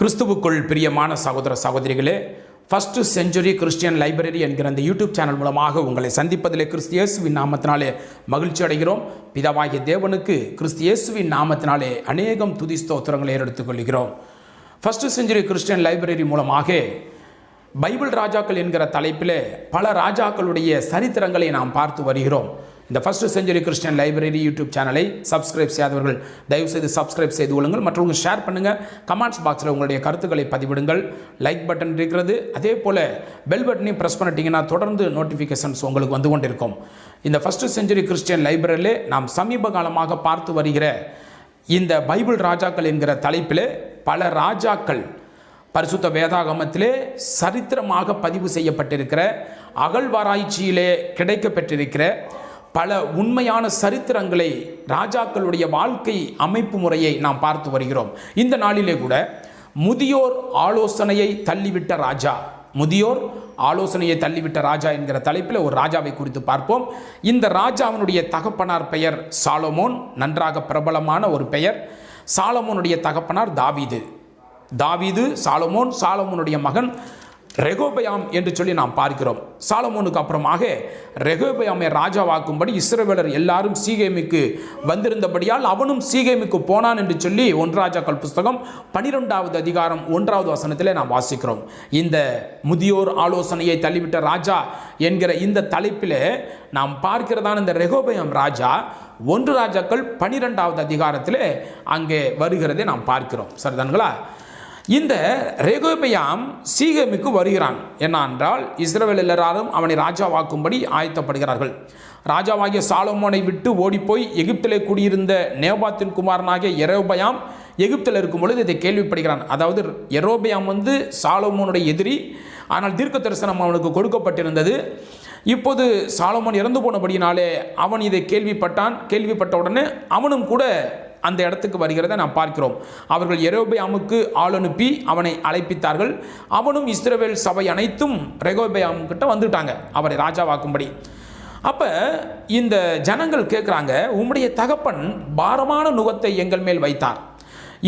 கிறிஸ்துவுக்குள் பிரியமான சகோதர சகோதரிகளே, ஃபர்ஸ்ட் செஞ்சுரி கிறிஸ்டியன் லைப்ரரி என்கிற அந்த யூடியூப் சேனல் மூலமாக உங்களை சந்திப்பதிலே கிறிஸ்து இயேசுவின் நாமத்தினாலே மகிழ்ச்சி அடைகிறோம். பிதாவாகிய தேவனுக்கு கிறிஸ்து இயேசுவின் நாமத்தினாலே அநேகம் துதி ஸ்தோத்திரங்களை ஏறெடுத்துக் கொள்கிறோம். ஃபர்ஸ்ட் செஞ்சுரி கிறிஸ்டியன் லைப்ரரி மூலமாக பைபிள் ராஜாக்கள் என்கிற தலைப்பில் பல ராஜாக்களுடைய சரித்திரங்களை நாம் பார்த்து வருகிறோம். இந்த first century Christian library YouTube சேனலை சப்ஸ்கிரைப் செய்யாதவர்கள் தயவுசெய்து சப்ஸ்கிரைப் செய்து கொள்ளுங்கள். மற்றவங்க ஷேர் பண்ணுங்கள். கமெண்ட்ஸ் பாக்ஸில் உங்களுடைய கருத்துக்களை பதிவிடுங்கள். லைக் பட்டன் இருக்கிறது, அதே போல் பெல் பட்டனையும் ப்ரெஸ் பண்ணிட்டீங்கன்னா தொடர்ந்து நோட்டிஃபிகேஷன்ஸ் உங்களுக்கு வந்து கொண்டிருக்கும். இந்த ஃபர்ஸ்ட் செஞ்சுரி கிறிஸ்டியன் லைப்ரரியிலே நாம் சமீப காலமாக பார்த்து வருகிற இந்த பைபிள் ராஜாக்கள் என்கிற தலைப்பில் பல ராஜாக்கள் பரிசுத்த வேதாகமத்திலே சரித்திரமாக பதிவு செய்யப்பட்டிருக்கிற, அகழ்வாராய்ச்சியிலே கிடைக்கப்பெற்றிருக்கிற பல உண்மையான சரித்திரங்களை, ராஜாக்களுடைய வாழ்க்கை அமைப்பு முறையை நாம் பார்த்து வருகிறோம். இந்த நாளிலே கூட முதியோர் ஆலோசனையை தள்ளிவிட்ட ராஜா, முதியோர் ஆலோசனையை தள்ளிவிட்ட ராஜா என்கிற தலைப்பில் ஒரு ராஜாவை குறித்து பார்ப்போம். இந்த ராஜாவினுடைய தகப்பனார் பெயர் சாலமோன். நன்றாக பிரபலமான ஒரு பெயர். சாலமோனுடைய தகப்பனார் தாவீது, சாலமோனுடைய மகன் ரெகோபயாம் என்று சொல்லி நாம் பார்க்கிறோம். சாலமோனுக்கு அப்புறமாக ரெகோபயாமை ராஜாவாக்கும்படி இஸ்ரவேலர் எல்லாரும் சீகேமுக்கு வந்திருந்தபடியால் அவனும் சீகேமுக்கு போனான் என்று சொல்லி 1 ராஜாக்கள் புஸ்தகம் 12வது அதிகாரம் 1வது வசனத்திலே நாம் வாசிக்கிறோம். இந்த முதியோர் ஆலோசனையை தள்ளிவிட்ட ராஜா என்கிற இந்த தலைப்பில் நாம் பார்க்கிறதான இந்த ரெகோபயாம் ராஜா 1 ராஜாக்கள் 12வது அதிகாரத்தில் அங்கே வருகிறதை நாம் பார்க்கிறோம். சரிதான்களா? இந்த ரெகோபயாம் சீகேமுக்கு வருகிறான். என்ன என்றால், இஸ்ரவேல் எல்லாரும் அவனை ராஜாவாக்கும்படி ஆயத்தப்படுகிறார்கள். ராஜாவாகிய சாலமோனை விட்டு ஓடிப்போய் எகிப்திலே குடியிருந்த நேபாத்தின் குமாரனாகிய யெரொபெயாம் எகிப்தில் இருக்கும் பொழுது இதை கேள்விப்படுகிறான். அதாவது யெரொபெயாம் சாலமோனுடைய எதிரி, ஆனால் தீர்க்க தரிசனம் அவனுக்கு கொடுக்கப்பட்டிருந்தது. இப்போது சாலமோன் இறந்து போனபடியினாலே அவன் இதை கேள்விப்பட்ட உடனே அவனும் கூட அந்த இடத்துக்கு வருகிறதை நாம் பார்க்கிறோம். அவர்கள் யெரொபெயாமுக்கு ஆள் அனுப்பி அவனை அழைப்பித்தார்கள். அவனும் இஸ்ரவேல் சபை அனைத்தும் ரெகோபெயாம் கிட்ட வந்துட்டாங்க அவரை ராஜாவாக்கும்படி. அப்போ இந்த ஜனங்கள் கேட்குறாங்க, உம்முடைய தகப்பன் பாரமான நுகத்தை எங்கள் மேல் வைத்தார்.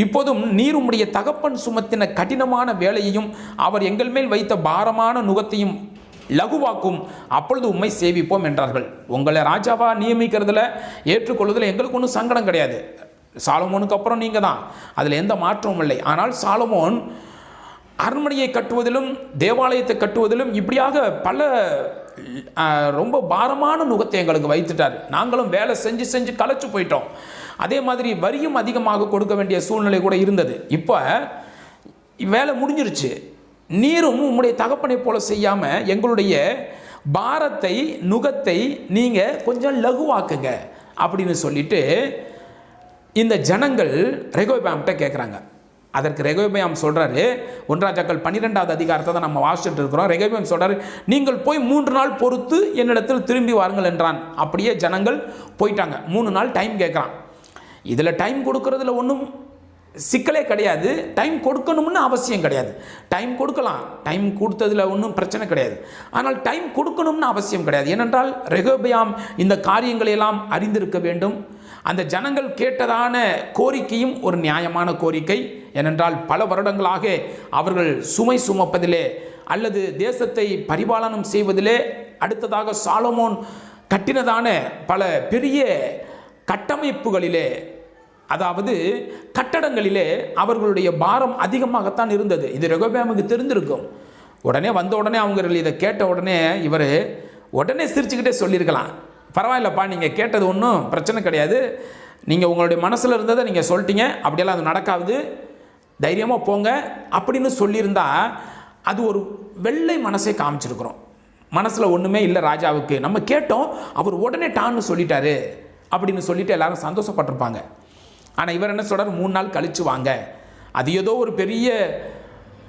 இப்போதும் நீர் உம்முடைய தகப்பன் சுமத்தின கடினமான வேலையையும் அவர் எங்கள் மேல் வைத்த பாரமான நுகத்தையும் லகுவாக்கும், அப்பொழுது உம்மை சேவிப்போம் என்றார்கள். உங்களை ராஜாவா நியமிக்கிறதுல ஏற்றுக்கொள்வதில் எங்களுக்கு ஒன்றும் சங்கடம் கிடையாது. சாலமோனுக்கு அப்புறம் நீங்கள் தான், அதில் எந்த மாற்றமும் இல்லை. ஆனால் சாலமோன் அரண்மனையை கட்டுவதிலும் தேவாலயத்தை கட்டுவதிலும் இப்படியாக பல ரொம்ப பாரமான நுகத்தை எங்களுக்கு வைத்துட்டார். நாங்களும் வேலை செஞ்சு களைச்சு போயிட்டோம். அதே மாதிரி வரியும் அதிகமாக கொடுக்க வேண்டிய சூழ்நிலை கூட இருந்தது. இப்போ வேலை முடிஞ்சிருச்சு, நீரும் உம்முடைய தகப்பனை போல செய்யாமல் எங்களுடைய பாரத்தை நுகத்தை நீங்கள் கொஞ்சம் லகுவாக்குங்க அப்படின்னு சொல்லிட்டு இந்த ஜனங்கள் ரெகோபெயாம்கிட்ட கேட்குறாங்க. அதற்கு ரெகோபெயாம் சொல்கிறாரு, 1 ராஜாக்கள் 12வது அதிகாரத்தை தான் நம்ம வாசிச்சுட்டு இருக்கிறோம். ரெகோபெயாம் சொல்கிறாரு, நீங்கள் போய் 3 நாள் பொறுத்து என்னிடத்தில் திரும்பி வாருங்கள் என்றான். அப்படியே ஜனங்கள் போயிட்டாங்க. 3 நாள் டைம் கேட்குறான். இதில் டைம் கொடுக்கறதுல ஒன்றும் சிக்கலே கிடையாது. டைம் கொடுக்கணும்னு அவசியம் கிடையாது. டைம் கொடுக்கலாம், டைம் கொடுத்ததில் ஒன்றும் பிரச்சனை கிடையாது. ஆனால் டைம் கொடுக்கணும்னு அவசியம் கிடையாது. ஏனென்றால் ரெகோபெயாம் இந்த காரியங்களையெல்லாம் அறிந்திருக்க வேண்டும். அந்த ஜனங்கள் கேட்டதான கோரிக்கையும் ஒரு நியாயமான கோரிக்கை. ஏனென்றால் பல வருடங்களாக அவர்கள் சுமை சுமப்பதிலே அல்லது தேசத்தை பரிபாலனம் செய்வதிலே, அடுத்ததாக சாலமோன் கட்டினதான பல பெரிய கட்டமைப்புகளிலே, அதாவது கட்டடங்களிலே அவர்களுடைய பாரம் அதிகமாகத்தான் இருந்தது. இது ரெகோபெயாமுக்கு தெரிந்திருக்கும். வந்த உடனே அவங்க இதை கேட்ட உடனே இவர் உடனே சிரிச்சுக்கிட்டே சொல்லியிருக்கலாம், பரவாயில்லப்பா, நீங்கள் கேட்டது ஒன்றும் பிரச்சனை கிடையாது, நீங்கள் உங்களுடைய மனசில் இருந்ததை நீங்கள் சொல்லிட்டீங்க, அப்படியெல்லாம் அது நடக்காது, தைரியமாக போங்க அப்படின்னு சொல்லியிருந்தா அது ஒரு வெள்ளை மனசை காமிச்சிருக்கிறோம். மனசில் ஒன்றுமே இல்லை ராஜாவுக்கு, நம்ம கேட்டோம் அவர் உடனே டான்னு சொல்லிட்டாரு அப்படின்னு சொல்லிட்டு எல்லாரும் சந்தோஷப்பட்டிருப்பாங்க. ஆனால் இவர் என்ன சொல்கிறார், 3 நாள் கழித்து வாங்க. அது ஏதோ ஒரு பெரிய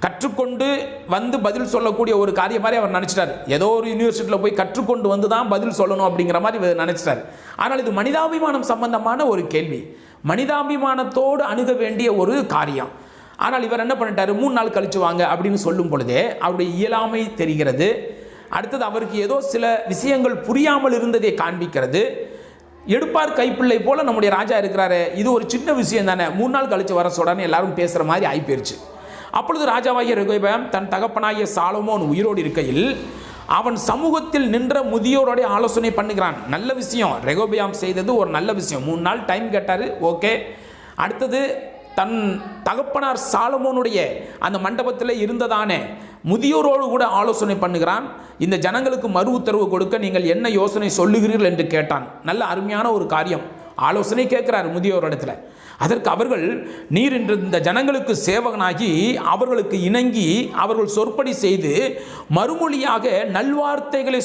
கற்றுக்கொண்டு வந்து பதில் சொல்லக்கூடிய ஒரு காரியம் மாதிரி அவர் நினச்சிட்டார். ஏதோ ஒரு யூனிவர்சிட்டியில் போய் கற்றுக்கொண்டு வந்து தான் பதில் சொல்லணும் அப்படிங்கிற மாதிரி நினச்சிட்டார். ஆனால் இது மனிதாபிமானம் சம்பந்தமான ஒரு கேள்வி, மனிதாபிமானத்தோடு அணுக வேண்டிய ஒரு காரியம். ஆனால் இவர் என்ன பண்ணிட்டார், 3 நாள் கழித்து வாங்க அப்படின்னு சொல்லும் பொழுதே அவருடைய இயலாமை தெரிகிறது. அடுத்தது அவருக்கு ஏதோ சில விஷயங்கள் புரியாமல் இருந்ததை காண்பிக்கிறது. எடுப்பார் கைப்பிள்ளை போல நம்முடைய ராஜா இருக்கிறாரு, இது ஒரு சின்ன விஷயம் தானே, 3 நாள் கழித்து வர சொல்றான்னு எல்லாரும் பேசுகிற மாதிரி ஆகி போயிடுச்சு. அப்பொழுது ராஜாவாகிய ரெகொபெயாம் தன் தகப்பனாகிய சாலமோன் உயிரோடு இருக்கையில் அவன் சமூகத்தில் நின்ற முதியோருடைய ஆலோசனை பண்ணுகிறான். நல்ல விஷயம், ரெகொபெயாம் செய்தது ஒரு நல்ல விஷயம். 3 நாள் டைம் கேட்டார், ஓகே. அடுத்தது தன் தகப்பனார் சாலமோனுடைய அந்த மண்டபத்தில் இருந்ததானே முதியோரோடு கூட ஆலோசனை பண்ணுகிறான். இந்த ஜனங்களுக்கு மறு உத்தரவு கொடுக்க நீங்கள் என்ன யோசனை சொல்லுகிறீர்கள் என்று கேட்டான். நல்ல அருமையான ஒரு காரியம். ஆலோசனை கேட்கிறார் முதியோரிடத்தில். அதற்கு அவர்கள், நீர் இன்று இந்த ஜனங்களுக்கு சேவகனாகி அவர்களுக்கு இணங்கி அவர்கள் சொற்படி செய்து மறுமொழியாக நல்வார்த்தைகளை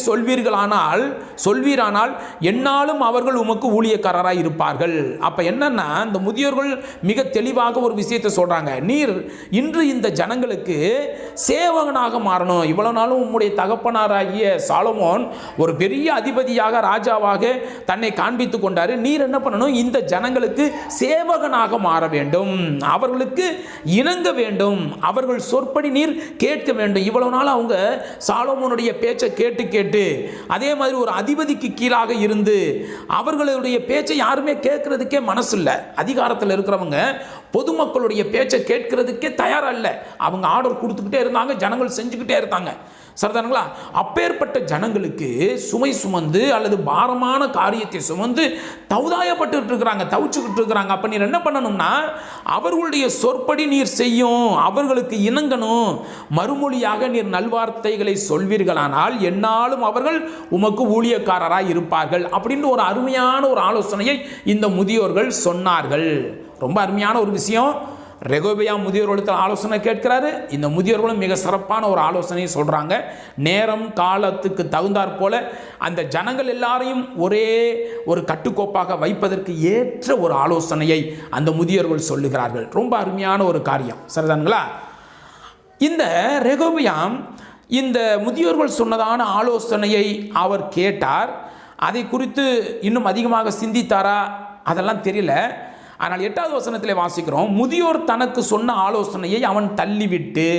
சொல்வீரானால் என்னாலும் அவர்கள் உமக்கு ஊழியக்காரராக இருப்பார்கள். அப்போ என்னன்னா, இந்த முதியோர்கள் மிக தெளிவாக ஒரு விஷயத்தை சொல்கிறாங்க. நீர் இன்று இந்த ஜனங்களுக்கு சேவகனாக மாறணும். இவ்வளவு நாளும் உம்முடைய தகப்பனாராகிய சாலமோன் ஒரு பெரிய அதிபதியாக ராஜாவாக தன்னை காண்பித்து கொண்டார். நீர் என்ன பண்ணணும், இந்த ஜனங்களுக்கு சேவகனாக மாற வேண்டும், அவர்களுக்கு இணங்க வேண்டும், அவர்கள் சொற்படி நீர் கேட்க வேண்டும். இவ்வளவு நாள் அவங்க சாலமோனுடைய பேச்சை கேட்டு அதே மாதிரி ஒரு அதிபதிக்கு கீழாக இருந்து அவர்களுடைய பேச்சை யாருமே கேட்கறதுக்கே மனசு இல்லை. அதிகாரத்தில் இருக்கிறவங்க பொதுமக்களுடைய பேச்சை கேட்கறதுக்கே தயாரல்ல. அவங்க ஆர்டர் கொடுத்துக்கிட்டே இருந்தாங்க, ஜனங்கள் செஞ்சுக்கிட்டே இருந்தாங்க. சரிதானுங்களா? அப்பேற்பட்ட ஜனங்களுக்கு சுமை சுமந்து அல்லது பாரமான காரியத்தை சுமந்து தவுதாயப்பட்டு இருக்கிறாங்க, தவிச்சுக்கிட்டு இருக்கிறாங்க. அப்போ நீர் என்ன பண்ணணும்னா, அவர்களுடைய சொற்படி நீர் செய்யும், அவர்களுக்கு இணங்கணும், மறுமொழியாக நீர் நல்வார்த்தைகளை சொல்வீர்களானால் என்னாலும் அவர்கள் உமக்கு ஊழியக்காரராக இருப்பார்கள் அப்படின்னு ஒரு அருமையான ஒரு ஆலோசனையை இந்த முதியோர்கள் சொன்னார்கள். ரொம்ப அருமையான ஒரு விஷயம். ரெகொபெயாம் முதியோர்களுக்கு ஆலோசனை கேட்கிறாரு. இந்த முதியோர்களும் மிக சிறப்பான ஒரு ஆலோசனையை சொல்றாங்க. நேரம் காலத்துக்கு தகுந்தாற் போல அந்த ஜனங்கள் எல்லாரையும் ஒரே ஒரு கட்டுக்கோப்பாக வைப்பதற்கு ஏற்ற ஒரு ஆலோசனையை அந்த முதியோர்கள் சொல்லுகிறார்கள். ரொம்ப அருமையான ஒரு காரியம். சரிதானுங்களா? இந்த ரெகொபெயாம் இந்த முதியோர்கள் சொன்னதான ஆலோசனையை அவர் கேட்டார். அதை குறித்து இன்னும் அதிகமாக சிந்தித்தாரா அதெல்லாம் தெரியல. ஆனால் 8வது வசனத்தில் வாசிக்கிறோம், முதியோர் தனக்கு சொன்ன ஆலோசனையை அவன் தள்ளிவிட்டு.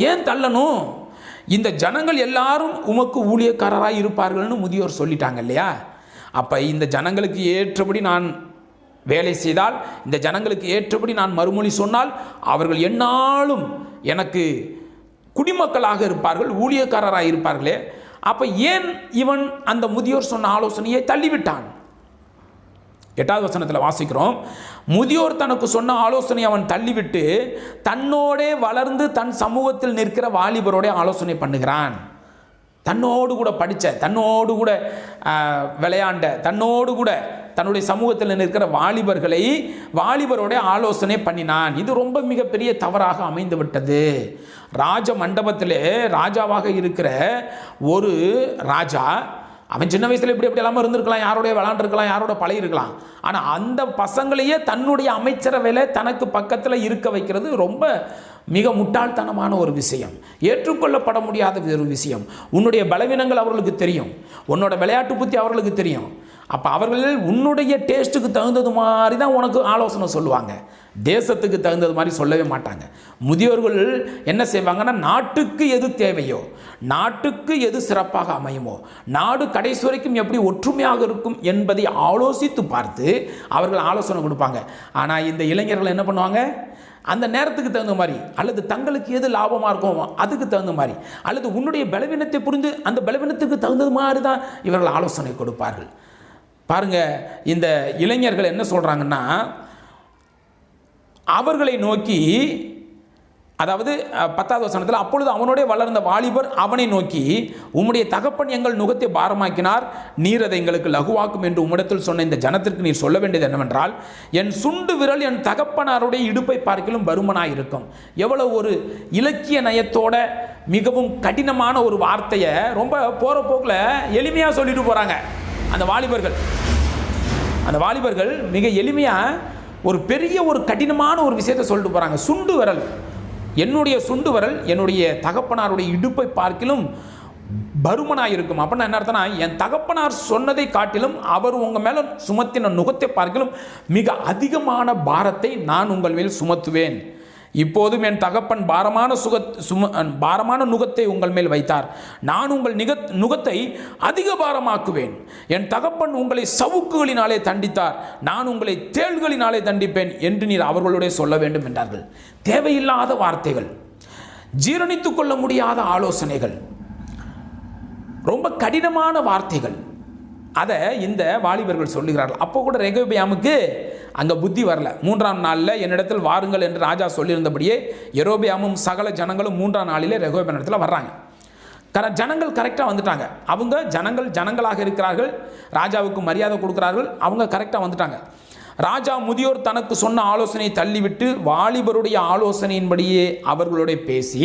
ஏன் தள்ளணும்? இந்த ஜனங்கள் எல்லாரும் உமக்கு ஊழியக்காரராக இருப்பார்கள்னு முதியோர் சொல்லிட்டாங்க இல்லையா? அப்போ இந்த ஜனங்களுக்கு ஏற்றபடி நான் வேலை செய்தால், இந்த ஜனங்களுக்கு ஏற்றபடி நான் மறுமொழி சொன்னால் அவர்கள் எந்நாளும் எனக்கு குடிமக்களாக இருப்பார்கள், ஊழியக்காரராக இருப்பார்களே. அப்போ ஏன் இவன் அந்த முதியோர் சொன்ன ஆலோசனையை தள்ளிவிட்டான்? 8வது வசனத்தில் வாசிக்கிறோம், முதியோர் தனக்கு சொன்ன ஆலோசனை அவன் தள்ளிவிட்டு தன்னோடே வளர்ந்து தன் சமூகத்தில் நிற்கிற வாலிபரோட ஆலோசனை பண்ணுகிறான். தன்னோடு கூட படித்த, தன்னோடு கூட விளையாண்ட, தன்னோடு கூட தன்னுடைய சமூகத்தில் நிற்கிற வாலிபரோட ஆலோசனை பண்ணினான். இது ரொம்ப மிகப்பெரிய தவறாக அமைந்து விட்டது. ராஜ மண்டபத்திலே ராஜாவாக இருக்கிற ஒரு ராஜா, அவன் சின்ன வயசில் இப்படி எல்லாமே இருந்திருக்கலாம், யாரோடைய விளாண்டுருக்கலாம், யாரோட பழகிருக்கலாம். ஆனால் அந்த பசங்களையே தன்னுடைய அமைச்சரவையில் தனக்கு பக்கத்தில் இருக்க வைக்கிறது ரொம்ப மிக முட்டாள்தனமான ஒரு விஷயம், ஏற்றுக்கொள்ளப்பட முடியாத ஒரு விஷயம். உன்னுடைய பலவீனங்கள் அவர்களுக்கு தெரியும், உன்னோட விளையாட்டு புத்தி அவர்களுக்கு தெரியும். அப்போ அவர்கள் உன்னுடைய டேஸ்ட்டுக்கு தகுந்தது மாதிரி தான் உனக்கு ஆலோசனை சொல்லுவாங்க, தேசத்துக்கு தகுந்தது மாதிரி சொல்லவே மாட்டாங்க. முதியோர்கள் என்ன செய்வாங்கன்னா, நாட்டுக்கு எது தேவையோ, நாட்டுக்கு எது சிறப்பாக அமையுமோ, நாடு கடைசி வரைக்கும் எப்படி ஒற்றுமையாக இருக்கும் என்பதை ஆலோசித்து பார்த்து அவர்கள் ஆலோசனை கொடுப்பாங்க. ஆனால் இந்த இளைஞர்கள் என்ன பண்ணுவாங்க, அந்த நேரத்துக்கு தகுந்த மாதிரி அல்லது தங்களுக்கு எது லாபமாக இருக்கும் அதுக்கு தகுந்த மாதிரி அல்லது உன்னுடைய பலவீனத்தை புரிந்து அந்த பலவீனத்துக்கு தகுந்தது மாதிரி தான் இவர்கள் ஆலோசனை கொடுப்பார்கள். பாருங்க, இந்த இளைஞர்கள் என்ன சொல்கிறாங்கன்னா, அவர்களை நோக்கி, அதாவது 10வது வசனத்தில், அப்பொழுது அவனோட வளர்ந்த வாலிபர் அவனை நோக்கி, உம்முடைய தகப்பன் எங்கள் நுகத்தை பாரமாக்கினார், நீர் அதை எங்களுக்கு லகுவாக்கும் என்று உம்மிடத்தில் சொன்ன இந்த ஜனத்திற்கு நீர் சொல்ல வேண்டியது என்னவென்றால், என் சுண்டு விரல் என் தகப்பனாருடைய இடுப்பை பார்க்கிலும் பருமனாக இருக்கும். எவ்வளவு ஒரு இலக்கிய நயத்தோட மிகவும் கடினமான ஒரு வார்த்தையை ரொம்ப போகிற போக்கில் எளிமையாக சொல்லிட்டு போகிறாங்க அந்த வாலிபர்கள் மிக எளிமையாக ஒரு பெரிய ஒரு கடினமான ஒரு விஷயத்தை சொல்லிட்டு போகிறாங்க. சுண்டு விரல், என்னுடைய சுண்டு விரல் என்னுடைய தகப்பனாருடைய இடுப்பை பார்க்கிலும் பருமனாக இருக்கும். அப்படின்னா என்ன அர்த்தம்னா, என் தகப்பனார் சொன்னதை காட்டிலும் அவர் உங்கள் மேலே சுமத்தின நுகத்தை பார்க்கிலும் மிக அதிகமான பாரத்தை நான் உங்கள் மேல் சுமத்துவேன். இப்போதும் என் தகப்பன் பாரமான நுகத்தை உங்கள் மேல் வைத்தார். நான் உங்கள் நுகத்தை அதிக பாரமாக்குவேன். என் தகப்பன் உங்களை சவுக்குகளினாலே தண்டித்தார், நான் உங்களை தேள்களினாலே தண்டிப்பேன் என்று நீர் அவர்களுடைய சொல்ல வேண்டும் என்றார்கள். தேவையில்லாத வார்த்தைகள், ஜீரணித்துக் கொள்ள முடியாத ஆலோசனைகள், ரொம்ப கடினமான வார்த்தைகள். அதை இந்த வாலிபர்கள் சொல்லுகிறார்கள். அப்போ கூட ரெகொபெயாமுக்கு அங்கே புத்தி வரல. 3ஆம் நாளில் என்னிடத்தில் வாருங்கள் என்று ராஜா சொல்லியிருந்தபடியே யெரொபெயாமும் சகல ஜனங்களும் 3ஆம் நாளிலே ரெகொபெயாம் இடத்துல வர்றாங்க. ஜனங்கள் கரெக்டாக வந்துட்டாங்க. அவங்க ஜனங்களாக இருக்கிறார்கள், ராஜாவுக்கு மரியாதை கொடுக்குறார்கள், அவங்க கரெக்டாக வந்துட்டாங்க. ராஜா முதியோர் தனக்கு சொன்ன ஆலோசனையை தள்ளிவிட்டு வாலிபருடைய ஆலோசனையின்படியே அவர்களுடைய பேசி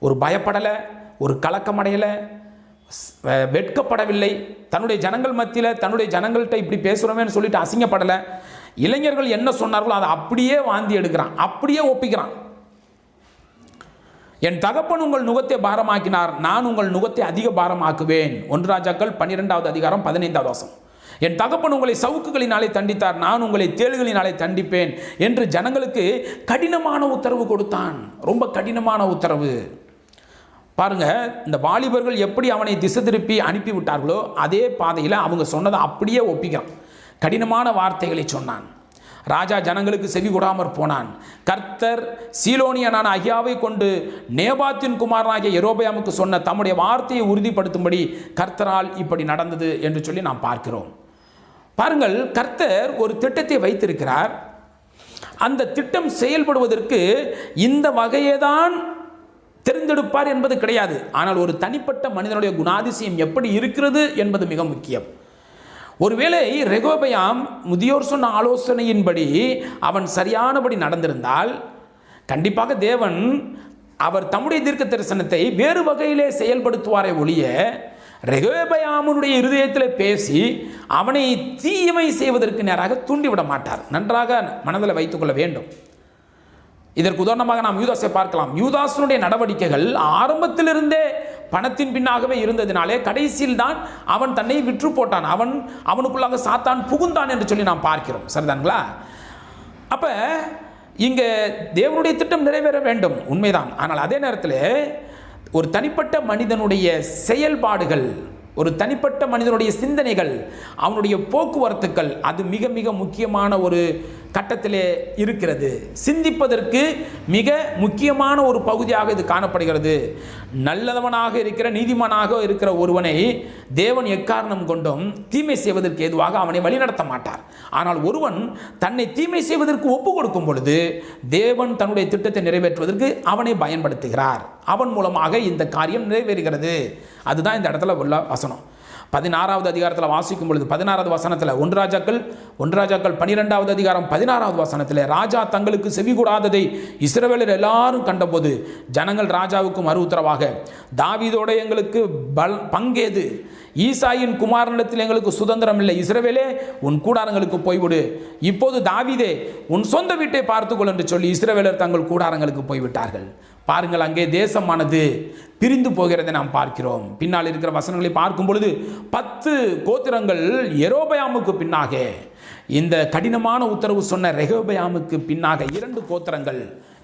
ஒரு பயப்படலை, ஒரு கலக்கமடையலை, வெட்கப்படவில்லை. தன்னுடைய ஜனங்கள் மத்தியில் தன்னுடைய ஜனங்கள்கிட்ட இப்படி பேசுகிறோமேன்னு சொல்லிட்டு அசிங்கப்படலை. இளைஞர்கள் என்ன சொன்னார்களோ அதை அப்படியே வாந்தி எடுக்கிறான், அப்படியே ஒப்பிக்கிறான். என் தகப்பன் உங்கள் நுகத்தை பாரமாக்கினார், நான் உங்கள் நுகத்தை அதிக பாரமாக்குவேன். 1 ராஜாக்கள் 12வது அதிகாரம் 15வது வசனம். என் தகப்பன் உங்களை சவுக்குகளினாலே தண்டித்தார், நான் உங்களை தேள்களினாலே தண்டிப்பேன் என்று ஜனங்களுக்கு கடினமான உத்தரவு கொடுத்தான். ரொம்ப கடினமான உத்தரவு. பாருங்க, இந்த வாலிபர்கள் எப்படி அவனை திசை திருப்பி அனுப்பிவிட்டார்களோ அதே பாதையில் அவங்க சொன்னதை அப்படியே ஒப்பிக்கிறான். கடினமான வார்த்தைகளை சொன்னான். ராஜா ஜனங்களுக்கு செவி கொடாமற் போனான். கர்த்தர் சீலோனியனான அகியாவை கொண்டு நேபாத்தின் குமாரனாகிய யெரொபெயாமுக்கு சொன்ன தம்முடைய வார்த்தையை உறுதிப்படுத்தும்படி கர்த்தரால் இப்படி நடந்தது என்று சொல்லி நாம் பார்க்கிறோம். பாருங்கள், கர்த்தர் ஒரு திட்டத்தை வைத்திருக்கிறார். அந்த திட்டம் செயல்படுவதற்கு இந்த வகையே தான் தெரிந்தெடுப்பார் என்பது கிடையாது. ஆனால் ஒரு தனிப்பட்ட மனிதனுடைய குணாதிசயம் எப்படி இருக்கிறது என்பது மிக முக்கியம். ஒருவேளை ரெகொபெயாம் முதியோர் சொன்ன ஆலோசனையின்படி அவன் சரியானபடி நடந்திருந்தால் கண்டிப்பாக தேவன் அவர் தம்முடைய தீர்க்க தரிசனத்தை வேறு வகையிலே செயல்படுத்துவாரை ஒழிய ரெகொபெயாமுடைய இருதயத்தில் பேசி அவனை தீமை செய்வதற்கு நேராக தூண்டிவிட மாட்டார். நன்றாக மனதில் வைத்துக்கொள்ள வேண்டும். இதற்கு உதாரணமாக நாம் யூதாஸை பார்க்கலாம். யூதாஸனுடைய நடவடிக்கைகள் ஆரம்பத்திலிருந்தே பணத்தின் பின்னாகவே இருந்ததினாலே கடைசியில் தான் அவன் தன்னை விற்று போட்டான், அவனுக்குள்ளாக சாத்தான் புகுந்தான் என்று சொல்லி நாம் பார்க்கிறோம். சரிதான்களா? அப்போ இங்கே தேவனுடைய திட்டம் நிறைவேற வேண்டும், உண்மைதான். ஆனால் அதே நேரத்தில் ஒரு தனிப்பட்ட மனிதனுடைய செயல்பாடுகள், ஒரு தனிப்பட்ட மனிதனுடைய சிந்தனைகள், அவனுடைய போக்குவரத்துக்கள், அது மிக மிக முக்கியமான ஒரு கட்டத்திலே இருக்கிறது. சிந்திப்பதற்கு மிக முக்கியமான ஒரு பகுதியாக இது காணப்படுகிறது. நல்லவனாக இருக்கிற நீதிமானாக இருக்கிற ஒருவனை தேவன் எக்காரணம் கொண்டும் தீமை செய்வதற்கு ஏதுவாக அவனை வழிநடத்த மாட்டார். ஆனால் ஒருவன் தன்னை தீமை செய்வதற்கு ஒப்பு கொடுக்கும் பொழுது தேவன் தன்னுடைய திட்டத்தை நிறைவேற்றுவதற்கு அவனை பயன்படுத்துகிறார். அவன் மூலமாக இந்த காரியம் நிறைவேறுகிறது. அதுதான் இந்த இடத்துல உள்ள வசனம். 16வது அதிகாரத்தில் வாசிக்கும் பொழுது 16வது வசனத்தில் 1 ராஜாக்கள் 12வது அதிகாரம் 16வது வசனத்தில் ராஜா தங்களுக்கு செவி கூடாததை இஸ்ரவேலர் எல்லாரும் கண்டபோது ஜனங்கள் ராஜாவுக்கு மறு உத்தரவாக, தாவீதோட எங்களுக்கு பங்கேது, ஈசாயின் குமாரனிடத்தில் எங்களுக்கு சுதந்திரம் இல்லை, இஸ்ரவேலே உன் கூடாரங்களுக்கு போய்விடு, இப்போது தாவீதே உன் சொந்த வீட்டை பார்த்துக்கொள் என்று சொல்லி இஸ்ரவேலர் தங்கள் கூடாரங்களுக்கு போய்விட்டார்கள். பாருங்கள், அங்கே தேசமானது பிரிந்து போகிறதை நாம் பார்க்கிறோம். பின்னால் இருக்கிற வசனங்களை பார்க்கும் பொழுது 10 கோத்திரங்கள் யெரொபெயாமுக்கு பின்னாக, இந்த கடினமான உத்தரவு சொன்ன ரெகொபெயாமுக்கு பின்னாக 2 கோத்திரங்கள்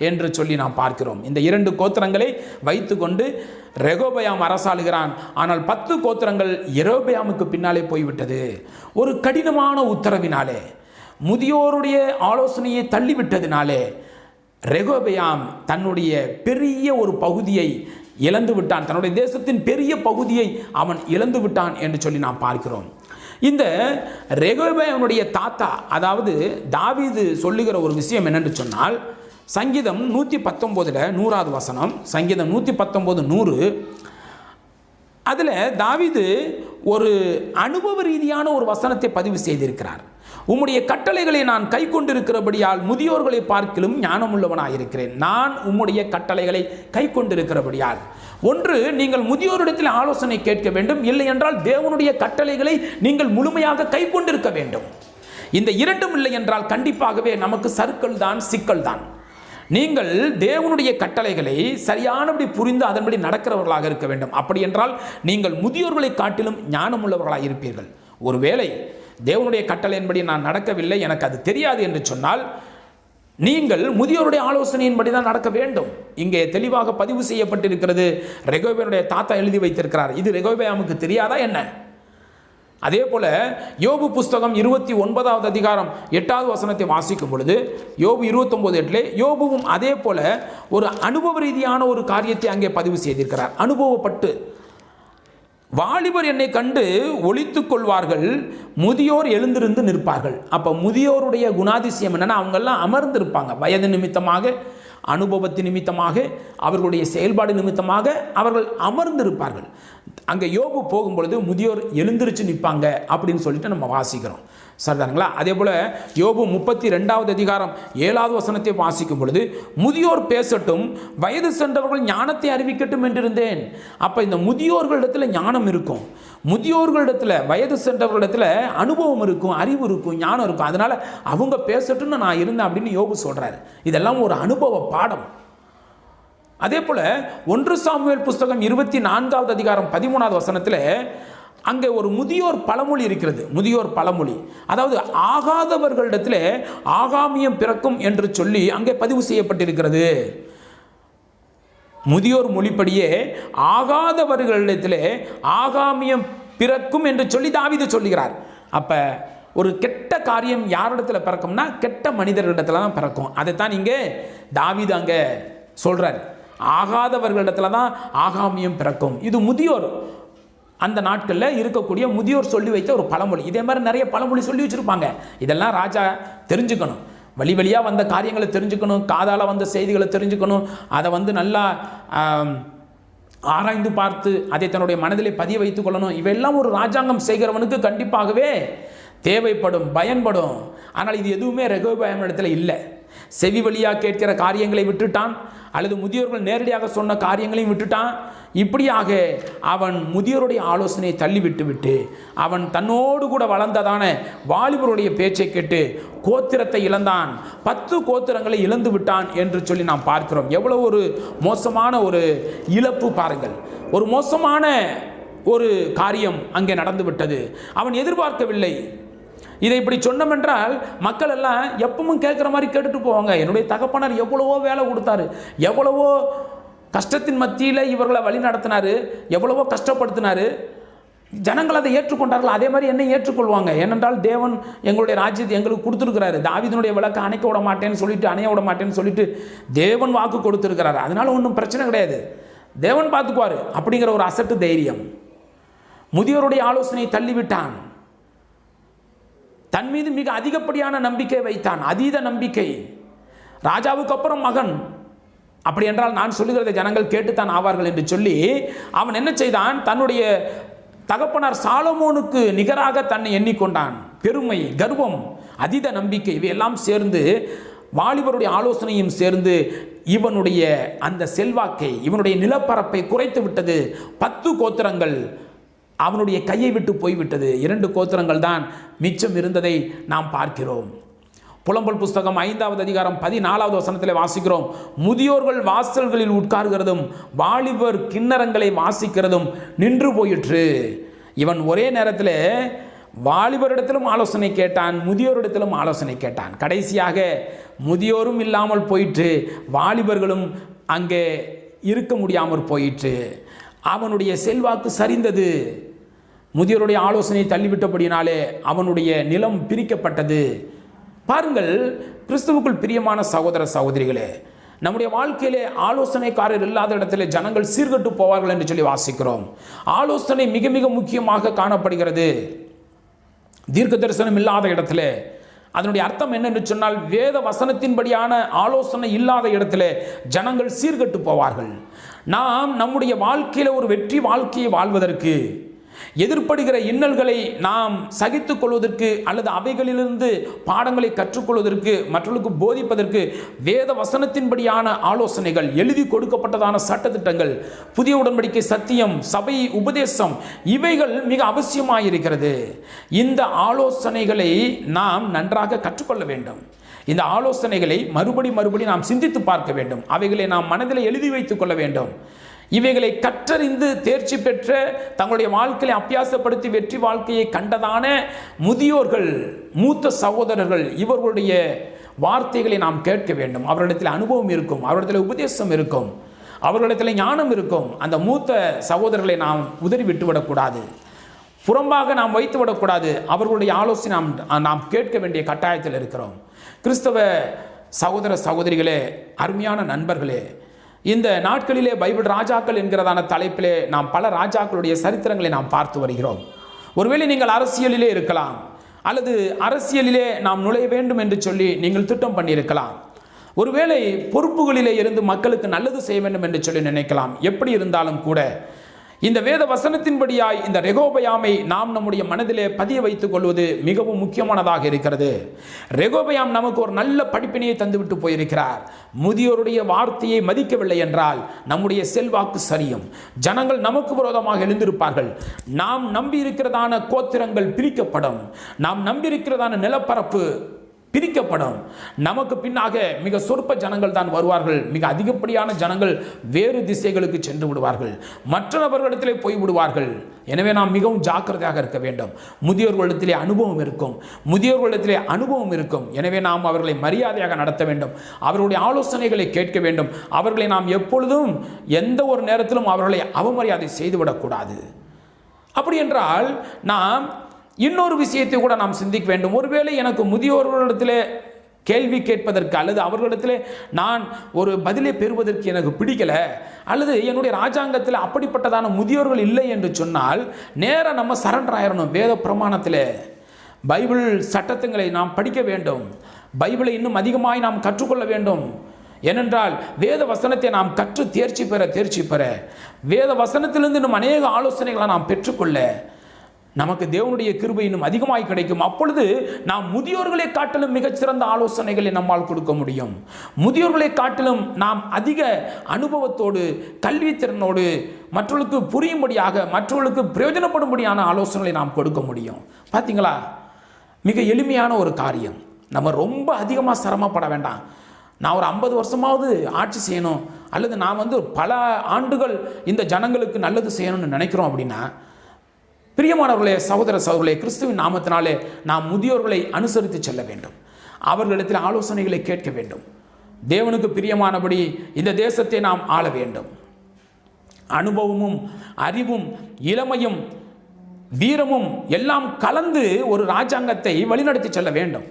என்று சொல்லி நாம் பார்க்கிறோம். இந்த 2 கோத்திரங்களை வைத்துக்கொண்டு ரெகொபெயாம் அரசாளுகிறான். ஆனால் 10 கோத்திரங்கள் யெரொபெயாமுக்கு பின்னாலே போய்விட்டது. ஒரு கடினமான உத்தரவினாலே, முதியோருடைய ஆலோசனையை தள்ளிவிட்டதினாலே ரெகொபெயாம் தன்னுடைய பெரிய ஒரு பகுதியை இழந்து விட்டான். தன்னுடைய தேசத்தின் பெரிய பகுதியை அவன் இழந்து விட்டான் என்று சொல்லி நாம் பார்க்கிறோம். இந்த ரெகொபெயாமுடைய தாத்தா, அதாவது தாவீது சொல்லுகிற ஒரு விஷயம் என்னென்று சொன்னால், சங்கீதம் 119 100வது வசனம், சங்கீதம் 119 100, அதில் தாவீது ஒரு அனுபவ ரீதியான ஒரு வசனத்தை பதிவு செய்திருக்கிறார். உம்முடைய கட்டளைகளை நான் கை கொண்டிருக்கிறபடியால் முதியோர்களை பார்க்கிலும் ஞானமுள்ளவனாயிருக்கிறேன். நான் உம்முடைய கட்டளைகளை கை கொண்டிருக்கிறபடியால், ஒன்று, நீங்கள் முதியோரிடத்தில் ஆலோசனை கேட்க வேண்டும், இல்லை என்றால் தேவனுடைய கட்டளைகளை நீங்கள் முழுமையாக கை கொண்டிருக்க வேண்டும். இந்த இரண்டும் இல்லை என்றால் கண்டிப்பாகவே நமக்கு சறுக்கல் தான், சிக்கல் தான். நீங்கள் தேவனுடைய கட்டளைகளை சரியானபடி புரிந்து அதன்படி நடக்கிறவர்களாக இருக்க வேண்டும். அப்படி என்றால் நீங்கள் முதியோர்களை காட்டிலும் ஞானமுள்ளவர்களாக இருப்பீர்கள். ஒருவேளை தேவனுடைய கட்டளையின்படி நான் நடக்கவில்லை, எனக்கு அது தெரியாது என்று சொன்னால் நீங்கள் முதியோருடைய ஆலோசனையின்படி தான் நடக்க வேண்டும். இங்கே தெளிவாக பதிவு செய்யப்பட்டிருக்கிறது. ரெகோபேமுடைய தாத்தா எழுதி வைத்திருக்கிறார். இது ரெகோபேமுக்கு தெரியாதா என்ன? அதே போல யோபு புஸ்தகம் 29வது அதிகாரம் 8வது வசனத்தை வாசிக்கும் பொழுது யோபு 29:8 யோபுவும் அதே போல ஒரு அனுபவ ரீதியான ஒரு காரியத்தை அங்கே பதிவு செய்திருக்கிறார். அனுபவப்பட்டு, வாலிபர் என்னை கண்டு ஒளித்துக் கொள்வார்கள், முதியோர் எழுந்திருந்து நிற்பார்கள். அப்போ முதியோருடைய குணாதிசயம் என்னன்னா, அவங்கெல்லாம் அமர்ந்திருப்பாங்க. வயது நிமித்தமாக, அனுபவத்தின் நிமித்தமாக, அவர்களுடைய செயல்பாடு நிமித்தமாக அவர்கள் அமர்ந்திருப்பார்கள். அங்கே யோபு போகும்பொழுது முதியோர் எழுந்திருச்சு நிற்பாங்க அப்படின்னு சொல்லிட்டு நம்ம வாசிக்கிறோம். சரிதானுங்களா? அதே போல் யோபு 32வது அதிகாரம் 7வது வசனத்தை வாசிக்கும் பொழுது முதியோர் பேசட்டும், வயது சென்றவர்கள் ஞானத்தை அறிவிக்கட்டும் என்றிருந்தேன். அப்போ இந்த முதியோர்களிடத்தில் ஞானம் இருக்கும், முதியோர்களிடத்தில் வயது சென்றவர்களிடத்தில் அனுபவம் இருக்கும், அறிவு இருக்கும், ஞானம் இருக்கும். அதனால் அவங்க பேசட்டும்னு நான் இருந்தேன் அப்படின்னு யோபு சொல்கிறார். இதெல்லாம் ஒரு அனுபவ பாடம். அதே போல் 1 சாமுவேல் புஸ்தகம் 24வது அதிகாரம் 13வது வசனத்தில் அங்கே ஒரு முதியோர் பழமொழி இருக்கிறது. முதியோர் பழமொழி, அதாவது ஆகாதவர்களிடத்தில் ஆகாமியம் பிறக்கும் என்று சொல்லி அங்கே பதிவு செய்யப்பட்டிருக்கிறது. முதியோர் மொழிப்படியே ஆகாதவர்களிடத்தில் ஆகாமியம் பிறக்கும் என்று சொல்லி தாவீது சொல்லுகிறார். அப்போ ஒரு கெட்ட காரியம் யாரிடத்தில் பிறக்கும்னா கெட்ட மனிதர்களிடத்தில் தான் பிறக்கும். அதைத்தான் இங்கே தாவீது அங்கே சொல்கிறார். ஆகாதவர்களிடத்துல தான் ஆகாமியம் பிறக்கும். இது முதியோர் அந்த நாட்களில் இருக்கக்கூடிய முதியோர் சொல்லி வைத்த ஒரு பழமொழி. இதே மாதிரி நிறைய பழமொழி சொல்லி வச்சுருப்பாங்க. இதெல்லாம் ராஜா தெரிஞ்சுக்கணும், வழி வழியாக வந்த காரியங்களை தெரிஞ்சுக்கணும், காதால் வந்த செய்திகளை தெரிஞ்சுக்கணும், அதை நல்லா ஆராய்ந்து பார்த்து அதை தன்னுடைய மனதிலே பதிய வைத்துக் கொள்ளணும். இவையெல்லாம் ஒரு ராஜாங்கம் செய்கிறவனுக்கு கண்டிப்பாகவே தேவைப்படும், பயன்படும். ஆனால் இது எதுவுமே ரெகோபெயாம் இடத்துல இல்லை. செவி வழியாக கேட்கிற காரியங்களை விட்டுட்டான், அல்லது முதியோர்கள் நேரடியாக சொன்ன காரியங்களையும் விட்டுட்டான். இப்படியாக அவன் முதியோருடைய ஆலோசனையை தள்ளிவிட்டு அவன் தன்னோடு கூட வளர்ந்ததான வாலிபருடைய பேச்சை கேட்டு கோத்திரத்தை இழந்தான், 10 கோத்திரங்களை இழந்து விட்டான் என்று சொல்லி நாம் பார்க்கிறோம். எவ்வளவு ஒரு மோசமான ஒரு இழப்பு பாருங்கள். ஒரு மோசமான ஒரு காரியம் அங்கே நடந்து விட்டது. அவன் எதிர்பார்க்கவில்லை. இதை இப்படி சொன்னோம் என்றால் மக்கள் எல்லாம் எப்பவும் கேட்குற மாதிரி கேட்டுட்டு போவாங்க. என்னுடைய தகப்பனார் எவ்வளவோ வேலை கொடுத்தாரு, எவ்வளவோ கஷ்டத்தின் மத்தியில் இவர்களை வழி நடத்தினார், எவ்வளவோ கஷ்டப்படுத்தினார், ஜனங்கள் அதை ஏற்றுக்கொண்டார்கள். அதே மாதிரி என்னை ஏற்றுக்கொள்வாங்க. ஏனென்றால் தேவன் எங்களுடைய ராஜ்யத்தை எங்களுக்கு கொடுத்துருக்கிறாரு. தாவீதினுடைய விளக்கை அணைக்க விட மாட்டேன்னு சொல்லிட்டு, அணைய விட மாட்டேன்னு சொல்லிட்டு தேவன் வாக்கு கொடுத்துருக்கிறாரு. அதனால ஒன்றும் பிரச்சனை கிடையாது, தேவன் பார்த்துக்குவார் அப்படிங்கிற ஒரு அசட்டு தைரியம். முதியோருடைய ஆலோசனை தள்ளிவிட்டான். தன் மீது மிக அதிகப்படியான நம்பிக்கை வைத்தான், அதீத நம்பிக்கை. ராஜாவுக்கு அப்புறம் மகன், அப்படி என்றால் நான் சொல்லுகிறதை ஜனங்கள் கேட்டுத்தான் ஆவார்கள் என்று சொல்லி அவன் என்ன செய்தான், தன்னுடைய தகப்பனார் சாலமோனுக்கு நிகராக தன்னை எண்ணிக்கொண்டான். பெருமை, கர்வம், அதீத நம்பிக்கை இவையெல்லாம் சேர்ந்து, வாலிபருடைய ஆலோசனையும் சேர்ந்து இவனுடைய அந்த செல்வாக்கை, இவனுடைய நிலப்பரப்பை குறைத்து விட்டது. 10 கோத்திரங்கள் அவனுடைய கையை விட்டு போய்விட்டது. 2 கோத்திரங்கள் தான் மிச்சம் இருந்ததை நாம் பார்க்கிறோம். புலம்பல் புஸ்தகம் 5வது அதிகாரம் 14வது வசனத்தில் வாசிக்கிறோம், முதியோர்கள் வாசல்களில் உட்கார்கிறதும் வாலிபர் கிண்ணறங்களை வாசிக்கிறதும் நின்று போயிற்று. இவன் ஒரே நேரத்தில் வாலிபரிடத்திலும் ஆலோசனை கேட்டான், முதியோரிடத்திலும் ஆலோசனை கேட்டான். கடைசியாக முதியோரும் இல்லாமல் போயிற்று, வாலிபர்களும் அங்கே இருக்க முடியாமல் போயிற்று. அவனுடைய செல்வாக்கு சரிந்தது. முதியோருடைய ஆலோசனை தள்ளிவிட்டபடினாலே அவனுடைய நிலம் பிரிக்கப்பட்டது. பாருங்கள், கிறிஸ்துவுக்குள் பிரியமான சகோதர சகோதரிகளே, நம்முடைய வாழ்க்கையிலே ஆலோசனைக்காரர் இல்லாத இடத்துல ஜனங்கள் சீர்கட்டு போவார்கள் என்று சொல்லி வாசிக்கிறோம். ஆலோசனை மிக மிக முக்கியமாக காணப்படுகிறது. தீர்க்க தரிசனம் இல்லாத இடத்துல, அதனுடைய அர்த்தம் என்னென்று சொன்னால், வேத வசனத்தின்படியான ஆலோசனை இல்லாத இடத்துல ஜனங்கள் சீர்கட்டு போவார்கள். நாம் நம்முடைய வாழ்க்கையில் ஒரு வெற்றி வாழ்க்கையை வாழ்வதற்கு, எதிர்ப்படுகிற இன்னல்களை நாம் சகித்துக் கொள்வதற்கு, அல்லது அவைகளிலிருந்து பாடங்களை கற்றுக்கொள்வதற்கு, மற்றவர்களுக்கு போதிப்பதற்கு வேத வசனத்தின்படியான ஆலோசனைகள், எழுதி கொடுக்கப்பட்டதான சட்டத்திட்டங்கள், புதிய உடன்படிக்கை சத்தியம், சபை உபதேசம், இவைகள் மிக அவசியமாயிருக்கிறது. இந்த ஆலோசனைகளை நாம் நன்றாக கற்றுக்கொள்ள வேண்டும். இந்த ஆலோசனைகளை மறுபடி நாம் சிந்தித்து பார்க்க வேண்டும். அவைகளை நாம் மனதில் எழுதி வைத்துக் கொள்ள வேண்டும். இவைகளை கற்றறிந்து தேர்ச்சி பெற்ற, தங்களுடைய வாழ்க்கையை அபியாசப்படுத்தி வெற்றி வாழ்க்கையை கண்டதான முதியோர்கள், மூத்த சகோதரர்கள், இவர்களுடைய வார்த்தைகளை நாம் கேட்க வேண்டும். அவர்களிடத்தில் அனுபவம் இருக்கும், அவர்களிடத்தில் உபதேசம் இருக்கும், அவர்களிடத்தில் ஞானம் இருக்கும். அந்த மூத்த சகோதரர்களை நாம் உதறி விட்டுவிடக்கூடாது, புறம்பாக நாம் வைத்து விடக்கூடாது. அவர்களுடைய ஆலோசனை நாம் கேட்க வேண்டிய கட்டாயத்தில் இருக்கிறோம். கிறிஸ்தவ சகோதர சகோதரிகளே, அருமையான நண்பர்களே, இந்த நாட்களிலே பைபிள் ராஜாக்கள் என்கிறதான தலைப்பிலே நாம் பல ராஜாக்களுடைய சரித்திரங்களை நாம் பார்த்து வருகிறோம். ஒருவேளை நீங்கள் அரசியலிலே இருக்கலாம், அல்லது அரசியலிலே நாம் நுழைய வேண்டும் என்று சொல்லி நீங்கள் திட்டம் பண்ணியிருக்கலாம். ஒருவேளை பொறுப்புகளிலே இருந்து மக்களுக்கு நல்லது செய்ய வேண்டும் என்று சொல்லி நினைக்கலாம். எப்படி இருந்தாலும் கூட இந்த வேத வசனத்தின்படியாய் இந்த ரெகோபயாமை நாம் நம்முடைய மனதிலே பதிய வைத்துக் கொள்வது மிகவும் முக்கியமானதாக இருக்கிறது. ரெகோபயாம் நமக்கு ஒரு நல்ல படிப்பினையை தந்துவிட்டு போயிருக்கிறார். முதியோருடைய வார்த்தையை மதிக்கவில்லை என்றால் நம்முடைய செல்வாக்கு சரியும், ஜனங்கள் நமக்கு விரோதமாக எழுந்திருப்பார்கள். நாம் நம்பி இருக்கிறதான கோத்திரங்கள் பிரிக்கப்படும், நாம் நம்பி இருக்கிறதான நிலப்பரப்பு பிரிக்கப்படும். நமக்கு பின்னாக மிக சொற்ப ஜனங்கள் தான் வருவார்கள். மிக அதிகப்படியான ஜனங்கள் வேறு திசைகளுக்கு சென்று விடுவார்கள், மற்ற நபர்களிடத்திலே போய் விடுவார்கள். எனவே நாம் மிகவும் ஜாக்கிரதையாக இருக்க வேண்டும். முதியோர்களிடத்திலே அனுபவம் இருக்கும். எனவே நாம் அவர்களை மரியாதையாக நடத்த வேண்டும், அவர்களுடைய ஆலோசனைகளை கேட்க வேண்டும். அவர்களை நாம் எப்பொழுதும் எந்த ஒரு நேரத்திலும் அவர்களை அவமரியாதை செய்துவிடக்கூடாது. அப்படி என்றால் நாம் இன்னொரு விஷயத்தை கூட நாம் சிந்திக்க வேண்டும். ஒருவேளை எனக்கு முதியோர்களிடத்தில் கேள்வி கேட்பதற்கு அல்லது அவர்களிடத்தில் நான் ஒரு பதிலை பெறுவதற்கு எனக்கு பிடிக்கல, அல்லது என்னுடைய ராஜாங்கத்தில் அப்படிப்பட்டதான முதியோர்கள் இல்லை என்று சொன்னால் நேராக நம்ம சரண்டர் ஆயிடணும். வேத பிரமாணத்தில் பைபிள் சட்டத்துங்களை நாம் படிக்க வேண்டும், பைபிளை இன்னும் அதிகமாய் நாம் கற்றுக்கொள்ள வேண்டும். ஏனென்றால் வேத வசனத்தை நாம் கற்று தேர்ச்சி பெற வேத வசனத்திலிருந்து இன்னும் அநேக ஆலோசனைகளை நாம் பெற்றுக்கொள்ள நமக்கு தேவனுடைய கிருபை இன்னும் அதிகமாய் கிடைக்கும். அப்பொழுது நாம் முதியோர்களை காட்டிலும் மிகச்சிறந்த ஆலோசனைகளை நம்மால் கொடுக்க முடியும். முதியோர்களை காட்டிலும் நாம் அதிக அனுபவத்தோடு, கல்வித்திறனோடு, மற்றவர்களுக்கு புரியும்படியாக, மற்றவர்களுக்கு பிரயோஜனப்படும்படியான ஆலோசனைகளை நாம் கொடுக்க முடியும். பார்த்தீங்களா, மிக எளிமையான ஒரு காரியம். நம்ம ரொம்ப அதிகமாக சிரமப்பட வேண்டாம். நான் ஒரு 50 வருஷமாவது ஆட்சி செய்யணும், அல்லது நான் பல ஆண்டுகள் இந்த ஜனங்களுக்கு நல்லது செய்யணும்னு நினைக்கிறோம் அப்படின்னா, பிரியமானவர்களே, சகோதர சகோதரர்களே, கிறிஸ்துவின் நாமத்தினாலே நாம் முதியோர்களை அனுசரித்து செல்ல வேண்டும். அவர்களிடத்தில் ஆலோசனைகளை கேட்க வேண்டும். தேவனுக்கு பிரியமானபடி இந்த தேசத்தை நாம் ஆள வேண்டும். அனுபவமும் அறிவும் இளமையும் வீரமும் எல்லாம் கலந்து ஒரு ராஜாங்கத்தை வழிநடத்தி செல்ல வேண்டும்.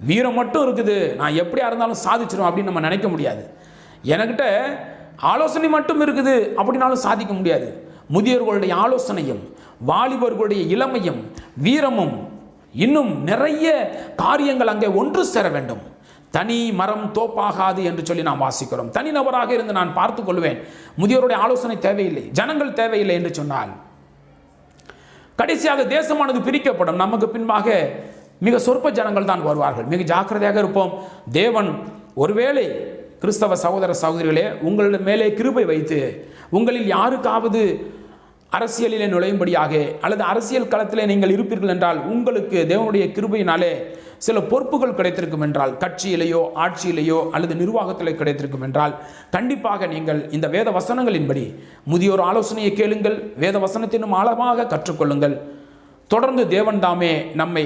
வீரம் மட்டும் இருக்குது, நான் எப்படியா இருந்தாலும் சாதிச்சிடும் அப்படின்னு நம்ம நினைக்க முடியாது. என்கிட்ட ஆலோசனை மட்டும் இருக்குது அப்படின்னாலும் சாதிக்க முடியாது. முதியோர்களுடைய ஆலோசனையும், வாலிபர்களுடைய இளமையும், வீரமும், இன்னும் நிறைய காரியங்கள் அங்கே ஒன்று சேர வேண்டும். தனி மரம் தோப்பாகாது என்று சொல்லி நாம் வாசிக்கிறோம். தனிநபராக இருந்து நான் பார்த்து கொள்வேன், முதியோருடைய ஆலோசனை தேவையில்லை, ஜனங்கள் தேவையில்லை என்று சொன்னால் கடைசியாக தேசமானது பிரிக்கப்படும். நமக்கு பின்பாக மிக சொற்ப ஜனங்கள் தான் வருவார்கள். மிக ஜாக்கிரதையாக இருப்போம். தேவன் ஒருவேளை கிறிஸ்தவ சகோதர சகோதரிகளே உங்கள் மேலே கிருபை வைத்து உங்களில் யாருக்காவது அரசியலிலே நுழையும்படியாக அல்லது அரசியல் களத்திலே நீங்கள் இருப்பீர்கள் என்றால், உங்களுக்கு தேவனுடைய கிருபையினாலே சில பொறுப்புகள் கிடைத்திருக்கும் என்றால், கட்சியிலேயோ ஆட்சியிலேயோ அல்லது நிர்வாகத்திலே கிடைத்திருக்கும் என்றால், கண்டிப்பாக நீங்கள் இந்த வேத வசனங்களின்படி முதியோர் ஆலோசனையை கேளுங்கள், வேத வசனத்தினும் ஆழமாக கற்றுக்கொள்ளுங்கள். தொடர்ந்து தேவன் தாமே நம்மை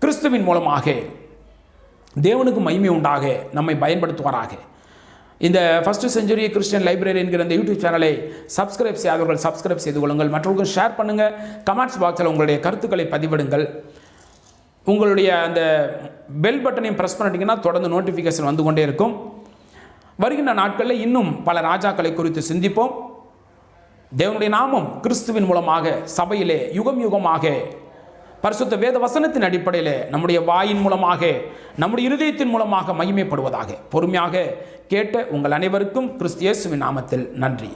கிறிஸ்துவின் மூலமாக தேவனுக்கு மகிமை உண்டாக நம்மை பயன்படுத்துவாராக. இந்த ஃபர்ஸ்ட் செஞ்சுரி கிறிஸ்டியன் லைப்ரரி என்கிற இந்த யூடியூப் சேனலை சப்ஸ்கிரைப் செய்யாதவர்கள் சப்ஸ்கிரைப் செய்து கொள்ளுங்கள். மற்றவர்கள் ஷேர் பண்ணுங்கள். கமெண்ட்ஸ் பாக்ஸில் உங்களுடைய கருத்துக்களை பதிவிடுங்கள். உங்களுடைய அந்த பெல் பட்டனையும் ப்ரெஸ் பண்ணிட்டீங்கன்னா தொடர்ந்து நோட்டிஃபிகேஷன் வந்து கொண்டே இருக்கும். வருகின்ற நாட்களில் இன்னும் பல ராஜாக்களை குறித்து சிந்திப்போம். தேவனுடைய நாமம் கிறிஸ்துவின் மூலமாக சபையிலே யுகம் யுகமாக பரிசுத்த வேத வசனத்தின் அடிப்படையில் நம்முடைய வாயின் மூலமாக, நம்முடைய இருதயத்தின் மூலமாக மகிமைப்படுவதாக. பொறுமையாக கேட்ட உங்கள் அனைவருக்கும் கிறிஸ்து இயேசுவின் நாமத்தில் நன்றி.